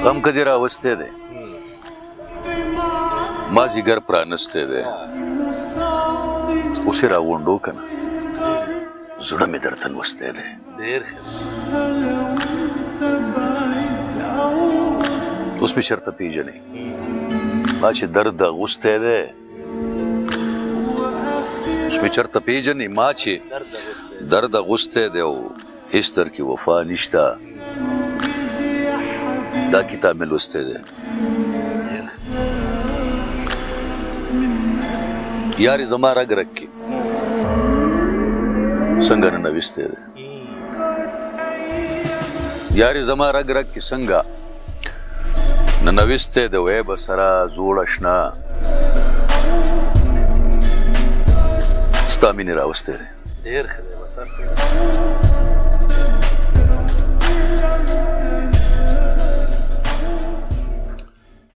غم کدی راوستی دی مازدیګر پرانستی دی اوس یې راغونډو که نه زړه مې درته لوستی دی ډېر ښه اوس مې چېرته پېژنې ما چې درد اغوستی دی اوس مې چېرته پېژنې ما چې درد اغوستی دی او هېڅ در کې وفا نشته دا کتاب مې لوستی دی یارې زما رګ رګ کې څنګه ننویستی دی یارې زما رګ رګ کې څنګه ننویستی دی وی به سره زوړ اشنا ستا مینې راوستی دی ډېر ښه دی بس هر څه